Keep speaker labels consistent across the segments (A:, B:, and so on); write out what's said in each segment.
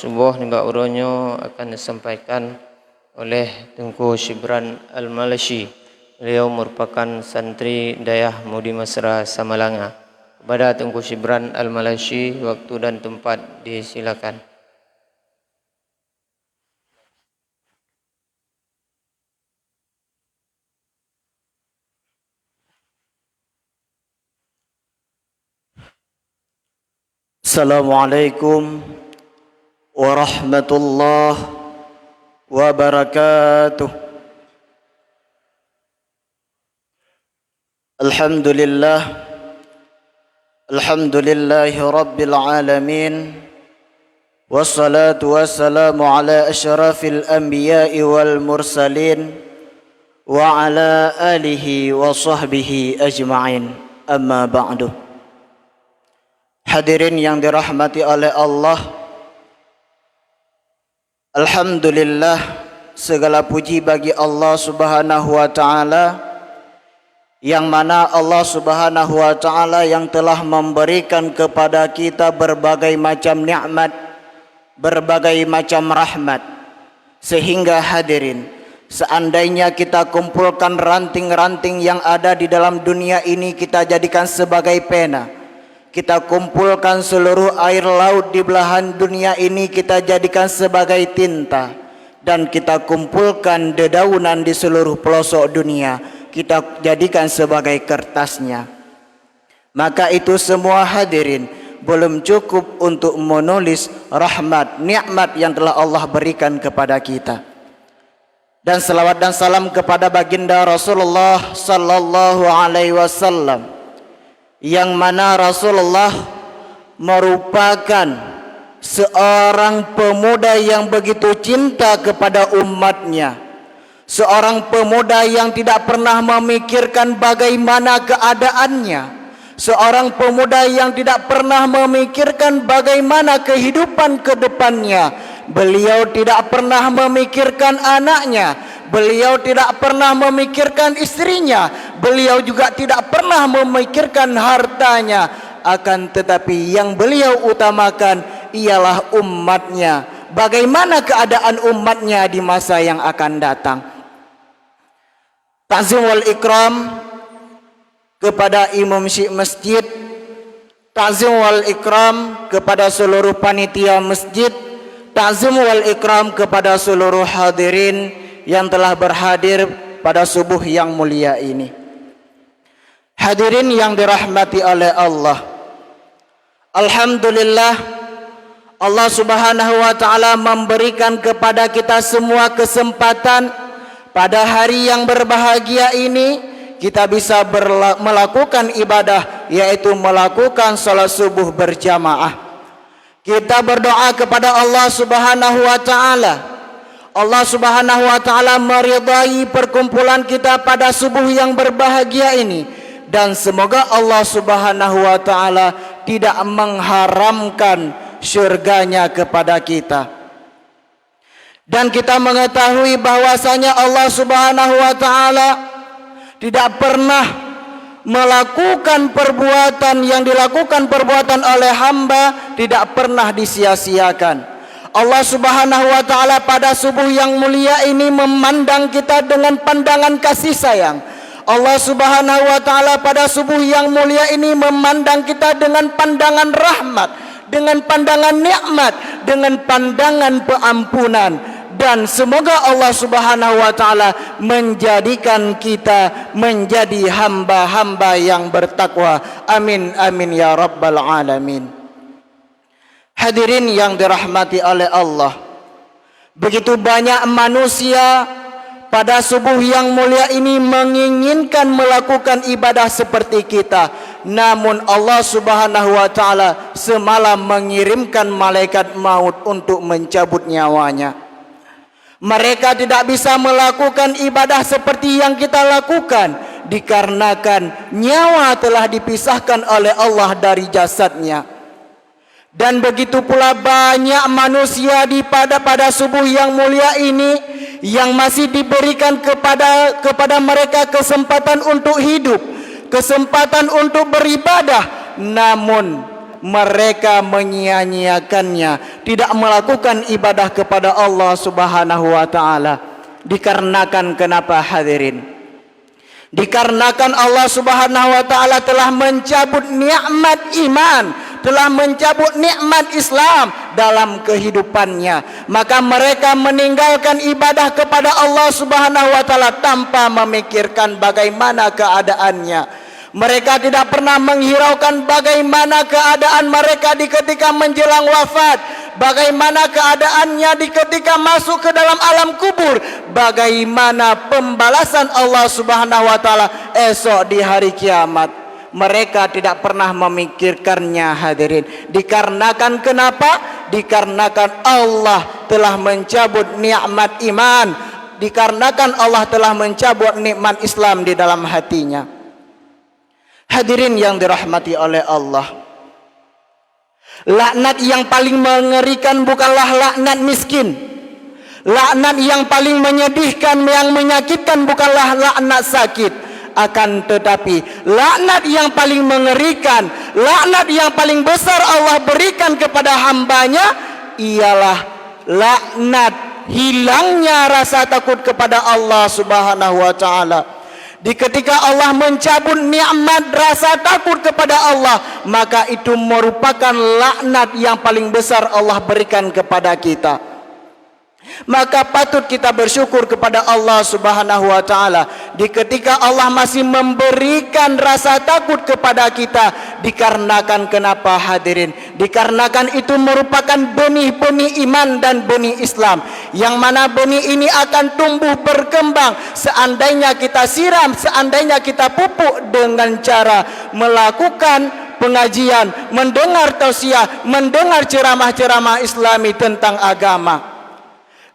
A: sebuah nimba uronyo akan disampaikan oleh Tengku Shibran Al-Malaysi. Beliau merupakan santri Dayah Mudi Mesra Samalanga. Kepada Tengku Shibran Al-Malaysi, waktu dan tempat disilakan.
B: Assalamualaikum warahmatullahi wabarakatuh. Alhamdulillahi rabbil alamin. Wassalatu wassalamu ala asyrafil anbiya'i wal mursalin wa ala alihi wa sahbihi ajma'in. Amma ba'du. Hadirin yang dirahmati oleh Allah, alhamdulillah, segala puji bagi Allah Subhanahu wa taala, yang mana Allah Subhanahu wa taala yang telah memberikan kepada kita berbagai macam nikmat, berbagai macam rahmat, sehingga hadirin, seandainya kita kumpulkan ranting-ranting yang ada di dalam dunia ini, kita jadikan sebagai pena, kita kumpulkan seluruh air laut di belahan dunia ini, kita jadikan sebagai tinta, dan kita kumpulkan dedaunan di seluruh pelosok dunia, kita jadikan sebagai kertasnya. Maka itu semua hadirin belum cukup untuk menulis rahmat, nikmat yang telah Allah berikan kepada kita. Dan selawat dan salam kepada baginda Rasulullah sallallahu alaihi wasallam, yang mana Rasulullah merupakan seorang pemuda yang begitu cinta kepada umatnya, seorang pemuda yang tidak pernah memikirkan bagaimana keadaannya, seorang pemuda yang tidak pernah memikirkan bagaimana kehidupan ke depannya. Beliau tidak pernah memikirkan anaknya, beliau tidak pernah memikirkan istrinya, beliau juga tidak pernah memikirkan hartanya. Akan tetapi yang beliau utamakan ialah umatnya, bagaimana keadaan umatnya di masa yang akan datang. Ta'zim wal ikram kepada imam syekh masjid, ta'zim wal ikram kepada seluruh panitia masjid, ta'zim wal ikram kepada seluruh hadirin yang telah berhadir pada subuh yang mulia ini. Hadirin yang dirahmati oleh Allah, alhamdulillah, Allah Subhanahu wa taala memberikan kepada kita semua kesempatan pada hari yang berbahagia ini, kita bisa melakukan ibadah, yaitu melakukan salat subuh berjamaah. Kita berdoa kepada Allah Subhanahu wa taala. Allah Subhanahu wa taala meridai perkumpulan kita pada subuh yang berbahagia ini, dan semoga Allah Subhanahu wa taala tidak mengharamkan syurganya kepada kita. Dan kita mengetahui bahwasanya Allah Subhanahu wa taala tidak pernah melakukan perbuatan yang dilakukan perbuatan oleh hamba tidak pernah disia-siakan. Allah Subhanahu wa taala pada subuh yang mulia ini memandang kita dengan pandangan kasih sayang. Allah Subhanahu wa taala pada subuh yang mulia ini memandang kita dengan pandangan rahmat, dengan pandangan nikmat, dengan pandangan pengampunan. Dan semoga Allah Subhanahu wa taala menjadikan kita menjadi hamba-hamba yang bertakwa. Amin amin ya rabbal alamin. Hadirin yang dirahmati oleh Allah, begitu banyak manusia pada subuh yang mulia ini menginginkan melakukan ibadah seperti kita, namun Allah Subhanahu wa taala semalam mengirimkan malaikat maut untuk mencabut nyawanya. Mereka tidak bisa melakukan ibadah seperti yang kita lakukan, dikarenakan nyawa telah dipisahkan oleh Allah dari jasadnya. Dan begitu pula banyak manusia pada subuh yang mulia ini yang masih diberikan kepada mereka kesempatan untuk hidup, kesempatan untuk beribadah, namun mereka menyia-nyiakannya, tidak melakukan ibadah kepada Allah Subhanahu wa taala. Dikarenakan kenapa hadirin? Dikarenakan Allah Subhanahu wa taala telah mencabut nikmat iman, telah mencabut nikmat Islam dalam kehidupannya, maka mereka meninggalkan ibadah kepada Allah Subhanahu wa taala tanpa memikirkan bagaimana keadaannya. Mereka tidak pernah menghiraukan bagaimana keadaan mereka di ketika menjelang wafat, bagaimana keadaannya di ketika masuk ke dalam alam kubur, bagaimana pembalasan Allah Subhanahu wa taala esok di hari kiamat. Mereka tidak pernah memikirkannya hadirin. Dikarenakan kenapa? Dikarenakan Allah telah mencabut nikmat iman, dikarenakan Allah telah mencabut nikmat Islam di dalam hatinya. Hadirin yang dirahmati oleh Allah, laknat yang paling mengerikan bukanlah laknat miskin. Laknat yang paling menyedihkan, yang menyakitkan bukanlah laknat sakit. Akan tetapi laknat yang paling mengerikan, laknat yang paling besar Allah berikan kepada hambanya ialah laknat hilangnya rasa takut kepada Allah Subhanahu wa taala. Di ketika Allah mencabut nikmat rasa takut kepada Allah, maka itu merupakan laknat yang paling besar Allah berikan kepada kita. Maka patut kita bersyukur kepada Allah Subhanahu wa taala di ketika Allah masih memberikan rasa takut kepada kita. Dikarenakan kenapa hadirin? Dikarenakan itu merupakan benih-benih iman dan benih Islam, yang mana benih ini akan tumbuh berkembang seandainya kita siram, seandainya kita pupuk dengan cara melakukan pengajian, mendengar tausiah, mendengar ceramah-ceramah Islami tentang agama.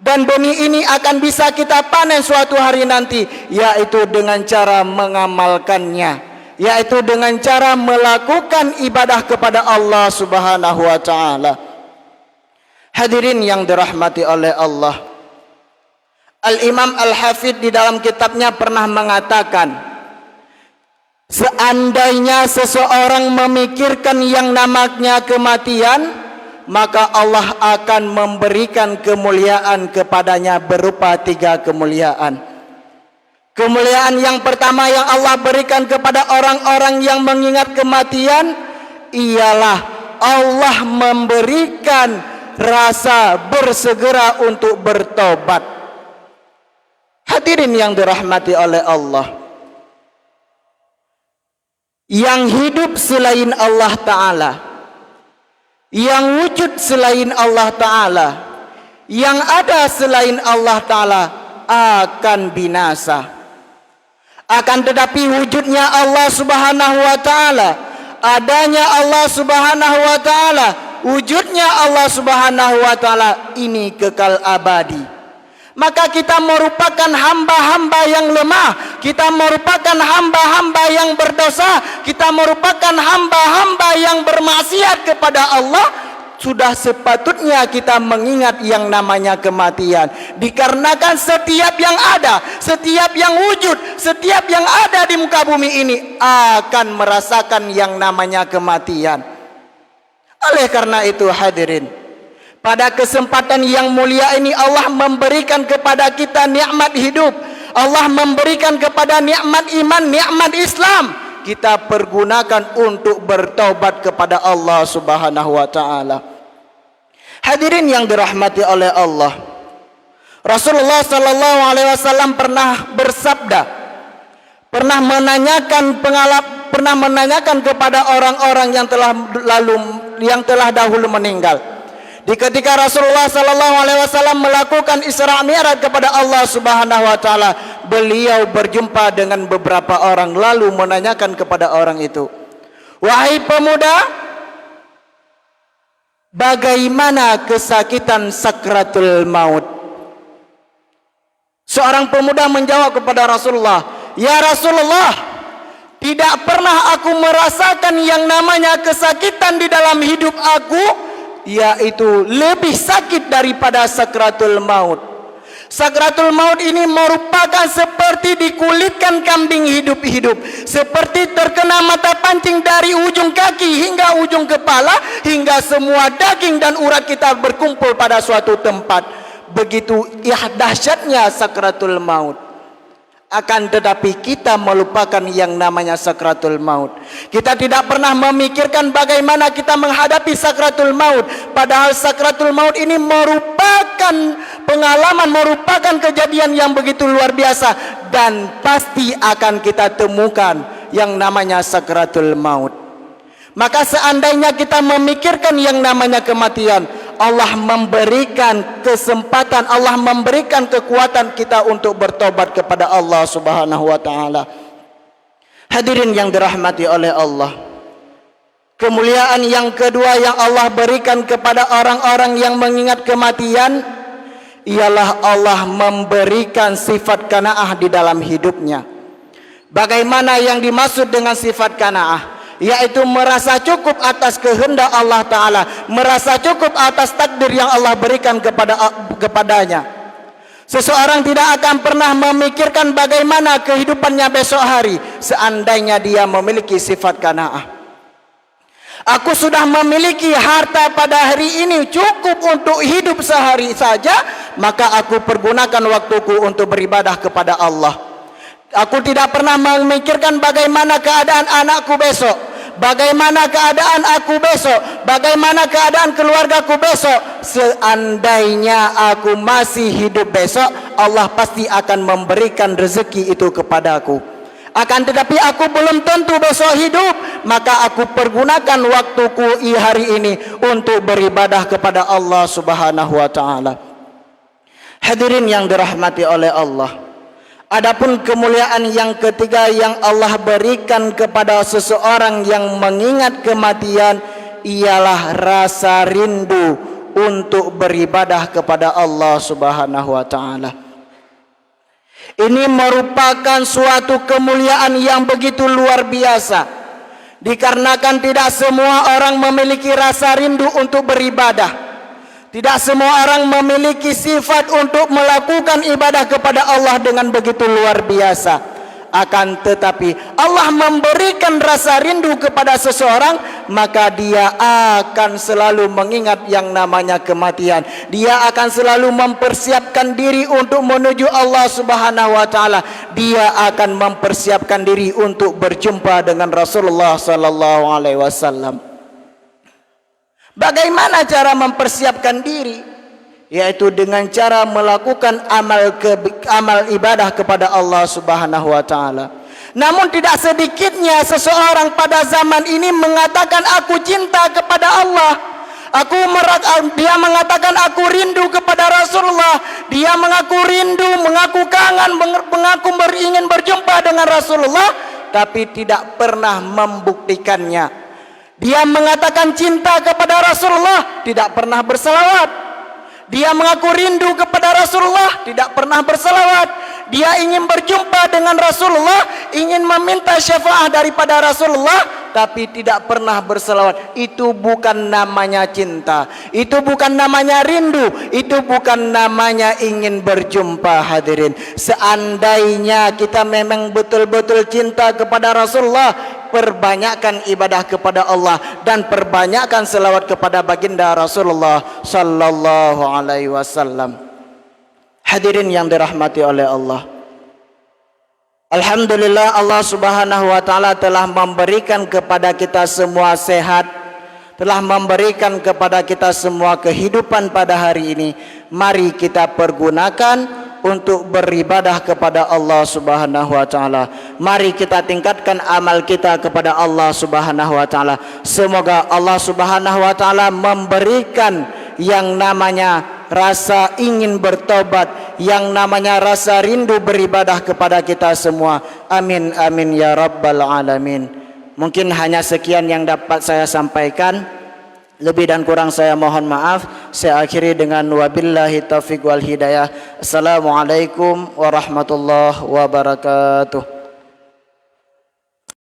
B: Dan benih ini akan bisa kita panen suatu hari nanti, yaitu dengan cara mengamalkannya, yaitu dengan cara melakukan ibadah kepada Allah Subhanahu wa taala. Hadirin yang dirahmati oleh Allah, Al-Imam Al-Hafidh di dalam kitabnya pernah mengatakan, seandainya seseorang memikirkan yang namanya kematian, maka Allah akan memberikan kemuliaan kepadanya berupa 3 kemuliaan. Kemuliaan yang pertama yang Allah berikan kepada orang-orang yang mengingat kematian ialah Allah memberikan rasa bersegera untuk bertobat. Hadirin yang dirahmati oleh Allah, yang hidup selain Allah Ta'ala, yang wujud selain Allah Ta'ala, yang ada selain Allah Ta'ala akan binasa. Akan tetapi wujudnya Allah Subhanahu wa Ta'ala, adanya Allah Subhanahu wa Ta'ala, wujudnya Allah Subhanahu wa Ta'ala ini kekal abadi. Maka kita merupakan hamba-hamba yang lemah, kita merupakan hamba-hamba yang berdosa, kita merupakan hamba-hamba yang bermaksiat kepada Allah. Sudah sepatutnya kita mengingat yang namanya kematian, dikarenakan setiap yang ada, setiap yang wujud, setiap yang ada di muka bumi ini akan merasakan yang namanya kematian. Oleh karena itu hadirin, pada kesempatan yang mulia ini Allah memberikan kepada kita nikmat hidup, Allah memberikan kepada nikmat iman, nikmat Islam. Kita pergunakan untuk bertaubat kepada Allah Subhanahu wa taala. Hadirin yang dirahmati oleh Allah, Rasulullah sallallahu alaihi wasallam pernah bersabda, pernah menanyakan kepada orang-orang yang telah dahulu meninggal. Di ketika Rasulullah sallallahu alaihi wasallam melakukan Isra Mi'raj kepada Allah Subhanahu wa taala, beliau berjumpa dengan beberapa orang lalu menanyakan kepada orang itu, "Wahai pemuda, bagaimana kesakitan sakratul maut?" Seorang pemuda menjawab kepada Rasulullah, "Ya Rasulullah, tidak pernah aku merasakan yang namanya kesakitan di dalam hidup aku, yaitu lebih sakit daripada sakratul maut. Sakratul maut ini merupakan seperti dikulitkan kambing hidup-hidup, seperti terkena mata pancing dari ujung kaki hingga ujung kepala, hingga semua daging dan urat kita berkumpul pada suatu tempat. Begitu dahsyatnya sakratul maut. Akan tetapi kita melupakan yang namanya sakratul maut. Kita tidak pernah memikirkan bagaimana kita menghadapi sakratul maut. Padahal sakratul maut ini merupakan pengalaman, merupakan kejadian yang begitu luar biasa. Dan pasti akan kita temukan yang namanya sakratul maut. Maka seandainya kita memikirkan yang namanya kematian, Allah memberikan kesempatan, Allah memberikan kekuatan kita untuk bertobat kepada Allah Subhanahu wa taala. Hadirin yang dirahmati oleh Allah, kemuliaan yang kedua yang Allah berikan kepada orang-orang yang mengingat kematian ialah Allah memberikan sifat qanaah di dalam hidupnya. Bagaimana yang dimaksud dengan sifat qanaah? Yaitu merasa cukup atas kehendak Allah Ta'ala, merasa cukup atas takdir yang Allah berikan kepadanya. Seseorang tidak akan pernah memikirkan bagaimana kehidupannya besok hari seandainya dia memiliki sifat qanaah. Aku sudah memiliki harta pada hari ini cukup untuk hidup sehari saja, maka aku pergunakan waktuku untuk beribadah kepada Allah. Aku tidak pernah memikirkan bagaimana keadaan anakku besok, bagaimana keadaan aku besok, bagaimana keadaan keluargaku besok. Seandainya aku masih hidup besok, Allah pasti akan memberikan rezeki itu kepadaku. Akan tetapi aku belum tentu besok hidup, maka aku pergunakan waktuku hari ini untuk beribadah kepada Allah Subhanahu wa taala. Hadirin yang dirahmati oleh Allah, adapun kemuliaan yang ketiga yang Allah berikan kepada seseorang yang mengingat kematian ialah rasa rindu untuk beribadah kepada Allah Subhanahu wa taala. Ini merupakan suatu kemuliaan yang begitu luar biasa, dikarenakan tidak semua orang memiliki rasa rindu untuk beribadah. Tidak semua orang memiliki sifat untuk melakukan ibadah kepada Allah dengan begitu luar biasa. Akan tetapi Allah memberikan rasa rindu kepada seseorang, maka dia akan selalu mengingat yang namanya kematian. Dia akan selalu mempersiapkan diri untuk menuju Allah Subhanahu wa taala. Dia akan mempersiapkan diri untuk berjumpa dengan Rasulullah sallallahu alaihi wasallam. Bagaimana cara mempersiapkan diri? Yaitu dengan cara melakukan amal ibadah kepada Allah Subhanahu wa taala. Namun tidak sedikitnya seseorang pada zaman ini mengatakan aku cinta kepada Allah. Dia mengatakan aku rindu kepada Rasulullah. Dia mengaku rindu, mengaku kangen, mengaku ingin berjumpa dengan Rasulullah, tapi tidak pernah membuktikannya. Dia mengatakan cinta kepada Rasulullah, tidak pernah berselawat. Dia mengaku rindu kepada Rasulullah, tidak pernah berselawat. Dia ingin berjumpa dengan Rasulullah, ingin meminta syafaat daripada Rasulullah, tapi tidak pernah berselawat. Itu bukan namanya cinta, itu bukan namanya rindu, itu bukan namanya ingin berjumpa. Hadirin, seandainya kita memang betul-betul cinta kepada Rasulullah, perbanyakkan ibadah kepada Allah dan perbanyakkan selawat kepada baginda Rasulullah sallallahu alaihi wasallam. Hadirin yang dirahmati oleh Allah, alhamdulillah Allah Subhanahu wa taala telah memberikan kepada kita semua sehat, telah memberikan kepada kita semua kehidupan pada hari ini. Mari kita pergunakan untuk beribadah kepada Allah Subhanahu wa taala. Mari kita tingkatkan amal kita kepada Allah Subhanahu wa taala. Semoga Allah Subhanahu wa taala memberikan yang namanya rasa ingin bertobat, yang namanya rasa rindu beribadah kepada kita semua. Amin amin ya rabbal alamin. Mungkin hanya sekian yang dapat saya sampaikan. Lebih dan kurang saya mohon maaf. Saya akhiri dengan wabillahi taufiq wal hidayah. Assalamualaikum warahmatullahi wabarakatuh.